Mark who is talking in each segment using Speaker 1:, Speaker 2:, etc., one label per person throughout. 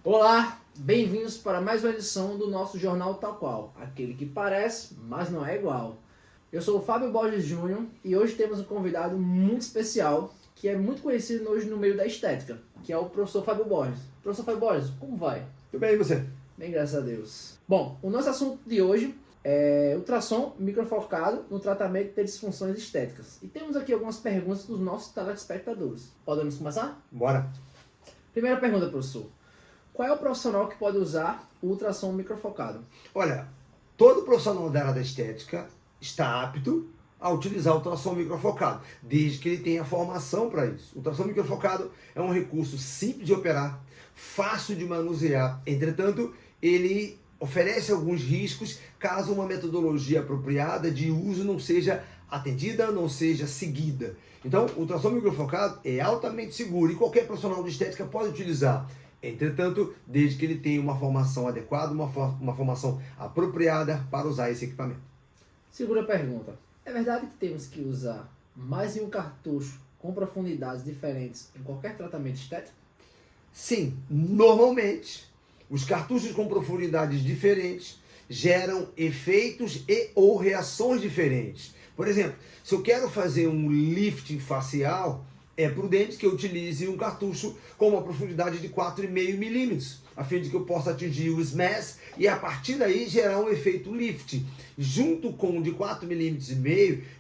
Speaker 1: Olá, bem-vindos para mais uma edição do nosso Jornal Tal Qual, aquele que parece, mas não é igual. Eu sou o Fábio Borges Júnior e hoje temos um convidado muito especial, que é muito conhecido hoje no meio da estética, que é o professor Fábio Borges. Professor Fábio Borges, como vai?
Speaker 2: Tudo bem, e você?
Speaker 1: Bem, graças a Deus. Bom, o nosso assunto de hoje é ultrassom microfocado no tratamento de disfunções estéticas. E temos aqui algumas perguntas dos nossos telespectadores. Podemos começar?
Speaker 2: Bora.
Speaker 1: Primeira pergunta, professor. Qual é o profissional que pode usar o ultrassom microfocado?
Speaker 2: Olha, todo profissional da área da estética está apto a utilizar o ultrassom microfocado, desde que ele tenha formação para isso. O ultrassom microfocado é um recurso simples de operar, fácil de manusear, entretanto, ele oferece alguns riscos caso uma metodologia apropriada de uso não seja atendida, não seja seguida. Então, o ultrassom microfocado é altamente seguro e qualquer profissional de estética pode utilizar. Entretanto, desde que ele tenha uma formação adequada, uma formação apropriada para usar esse equipamento.
Speaker 1: Segunda pergunta. É verdade que temos que usar mais de um cartucho com profundidades diferentes em qualquer tratamento estético?
Speaker 2: Sim, normalmente, os cartuchos com profundidades diferentes geram efeitos e ou reações diferentes. Por exemplo, se eu quero fazer um lifting facial, é prudente que eu utilize um cartucho com uma profundidade de 4,5 milímetros, a fim de que eu possa atingir o smash e a partir daí gerar um efeito lift. Junto com o de 4,5 milímetros,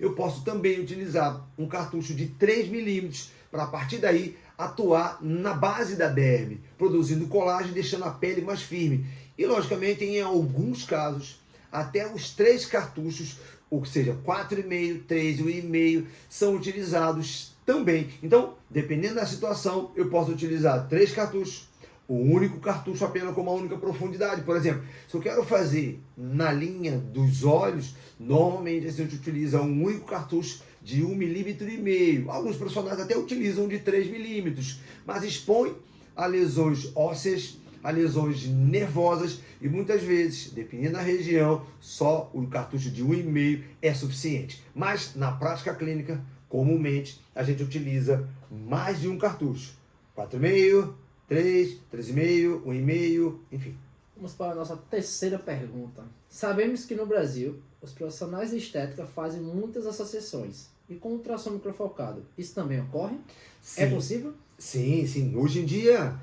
Speaker 2: eu posso também utilizar um cartucho de 3 milímetros para a partir daí atuar na base da derme, produzindo colágeno e deixando a pele mais firme. E logicamente, em alguns casos, até os 3 cartuchos, ou seja, 4,5, 3,5, são utilizados também. Então, dependendo da situação, eu posso utilizar 3 cartuchos, o único cartucho apenas com uma única profundidade. Por exemplo, se eu quero fazer na linha dos olhos, normalmente a gente utiliza um único cartucho de 1,5 milímetro. Alguns profissionais até utilizam de 3 milímetros, mas expõe a lesões ósseas, a lesões nervosas e muitas vezes, dependendo da região, só o cartucho de 1,5 é suficiente. Mas na prática clínica, comumente, a gente utiliza mais de um cartucho. 4,5, 3, 3,5, 1,5, enfim.
Speaker 1: Vamos para a nossa terceira pergunta. Sabemos que no Brasil, os profissionais de estética fazem muitas associações. E com o ultrassom microfocado, isso também ocorre?
Speaker 2: Sim.
Speaker 1: É possível?
Speaker 2: Sim, sim. Hoje em dia,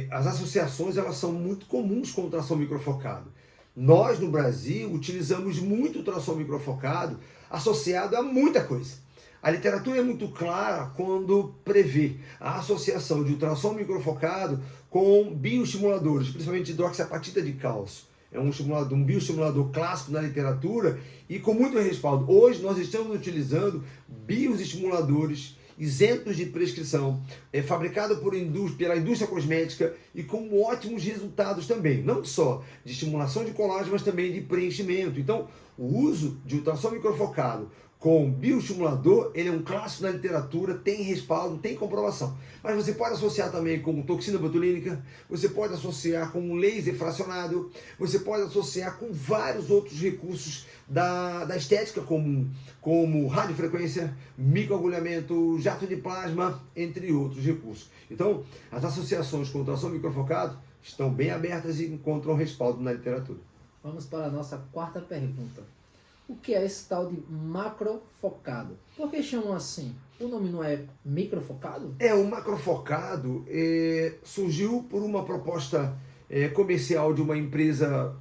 Speaker 2: as associações elas são muito comuns com o ultrassom microfocado. Nós, no Brasil, utilizamos muito o ultrassom microfocado associado a muita coisa. A literatura é muito clara quando prevê a associação de ultrassom microfocado com bioestimuladores, principalmente hidroxiapatita de cálcio. É um bioestimulador clássico na literatura e com muito respaldo. Hoje nós estamos utilizando bioestimuladores isentos de prescrição, fabricado pela indústria cosmética e com ótimos resultados também, não só de estimulação de colágeno, mas também de preenchimento. Então, o uso de ultrassom microfocado com bioestimulador, ele é um clássico na literatura, tem respaldo, tem comprovação. Mas você pode associar também com toxina botulínica, você pode associar com um laser fracionado, você pode associar com vários outros recursos da estética comum, como radiofrequência, microagulhamento, jato de plasma, entre outros recursos. Então, as associações com ultrassom microfocado estão bem abertas e encontram respaldo na literatura.
Speaker 1: Vamos para a nossa quarta pergunta. O que é esse tal de macrofocado? Por que chamam assim? O nome não é microfocado?
Speaker 2: O macrofocado surgiu por uma proposta comercial de uma empresa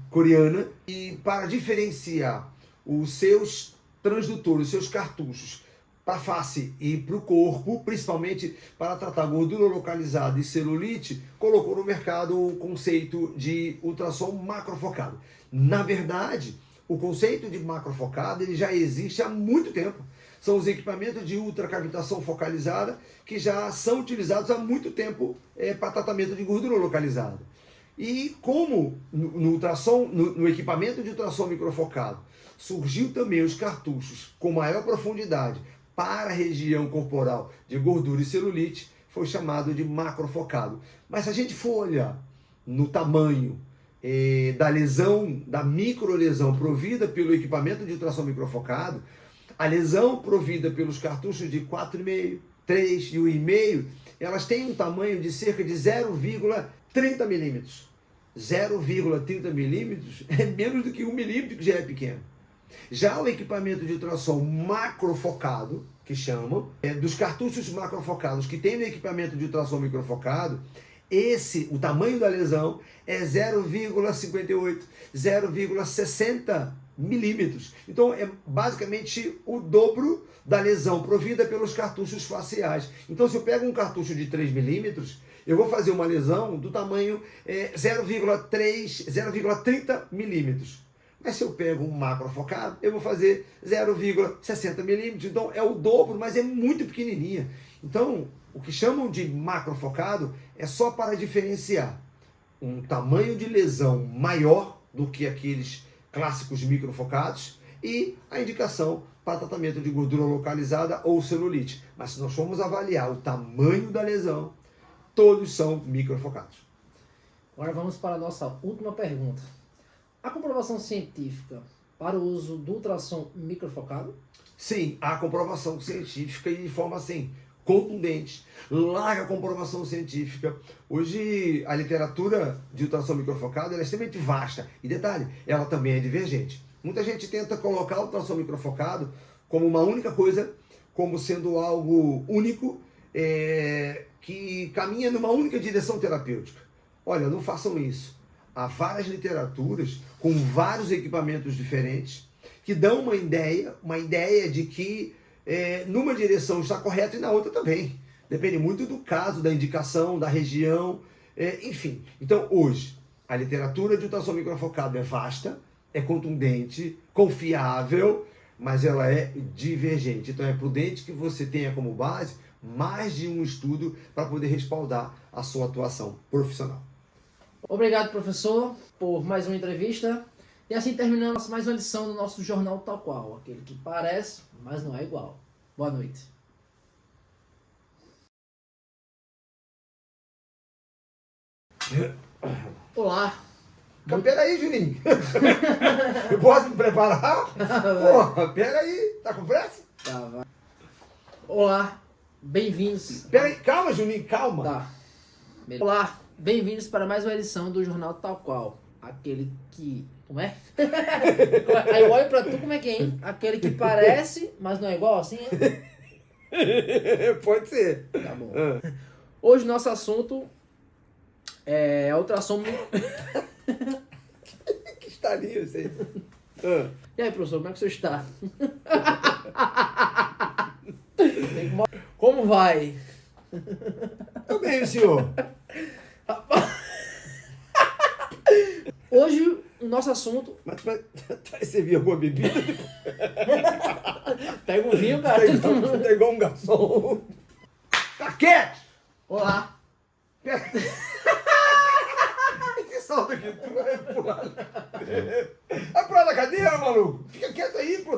Speaker 2: coreana e para diferenciar os seus transdutores, os seus cartuchos para a face e para o corpo, principalmente para tratar gordura localizada e celulite, colocou no mercado o conceito de ultrassom macrofocado. Na verdade, o conceito de macrofocado ele já existe há muito tempo. São os equipamentos de ultracavitação focalizada que já são utilizados há muito tempo para tratamento de gordura localizada. E como no equipamento de ultrassom microfocado surgiu também os cartuchos com maior profundidade para a região corporal de gordura e celulite, foi chamado de macrofocado. Mas se a gente for olhar no tamanho da lesão, da microlesão provida pelo equipamento de ultrassom microfocado, a lesão provida pelos cartuchos de 4,5, 3 e 1,5, elas têm um tamanho de cerca de 0,3 30 milímetros. 0,30 milímetros é menos do que 1 milímetro, que já é pequeno. Já o equipamento de ultrassom macrofocado, que chamam, dos cartuchos macrofocados que tem no equipamento de ultrassom microfocado, o tamanho da lesão é 0,58, 0,60 milímetros. Então é basicamente o dobro da lesão provida pelos cartuchos faciais. Então se eu pego um cartucho de 3 milímetros, eu vou fazer uma lesão do tamanho 0,30 milímetros. Mas se eu pego um macrofocado, eu vou fazer 0,60 milímetros. Então é o dobro, mas é muito pequenininha. Então o que chamam de macrofocado é só para diferenciar um tamanho de lesão maior do que aqueles clássicos microfocados e a indicação para tratamento de gordura localizada ou celulite. Mas se nós formos avaliar o tamanho da lesão, todos são microfocados.
Speaker 1: Agora vamos para a nossa última pergunta. A comprovação científica para o uso do ultrassom microfocado?
Speaker 2: Sim, há comprovação científica e de forma assim, contundente, larga comprovação científica. Hoje a literatura de ultrassom microfocado é extremamente vasta. E detalhe, ela também é divergente. Muita gente tenta colocar o ultrassom microfocado como uma única coisa, como sendo algo único, que caminha numa única direção terapêutica. Olha, não façam isso. Há várias literaturas com vários equipamentos diferentes que dão uma ideia de que numa direção está correto e na outra também. Depende muito do caso, da indicação, da região, enfim. Então, hoje, a literatura de ultrassom microfocado é vasta, é contundente, confiável, mas ela é divergente. Então, é prudente que você tenha como base mais de um estudo para poder respaldar a sua atuação profissional.
Speaker 1: Obrigado, professor, por mais uma entrevista. E assim terminamos mais uma edição do nosso Jornal Tal Qual, aquele que parece, mas não é igual. Boa noite. Olá.
Speaker 2: Peraí, Juninho. Eu posso me preparar? Porra, peraí. Tá com pressa?
Speaker 1: Tá, vai. Olá, bem-vindos.
Speaker 2: Peraí, calma, Juninho, calma.
Speaker 1: Tá. Olá, bem-vindos para mais uma edição do Jornal Tal Qual. Aquele que... Como é? Aí eu olho pra tu, como é que é, hein? Aquele que parece, mas não é igual assim, é?
Speaker 2: Pode ser.
Speaker 1: Tá bom. Hoje nosso assunto é ultrassom...
Speaker 2: Que estalinho esse aí.
Speaker 1: E aí, professor, como é que você está? Como vai?
Speaker 2: Tô bem, senhor.
Speaker 1: Hoje, o nosso assunto...
Speaker 2: Mas vai servir alguma bebida?
Speaker 1: Pega um vinho, cara.
Speaker 2: Tá igual um garçom. Tá quieto!
Speaker 1: Olá.
Speaker 2: Que salto aqui, tu vai pular. Vai pular da cadeira, maluco. Fica quieto aí, pô.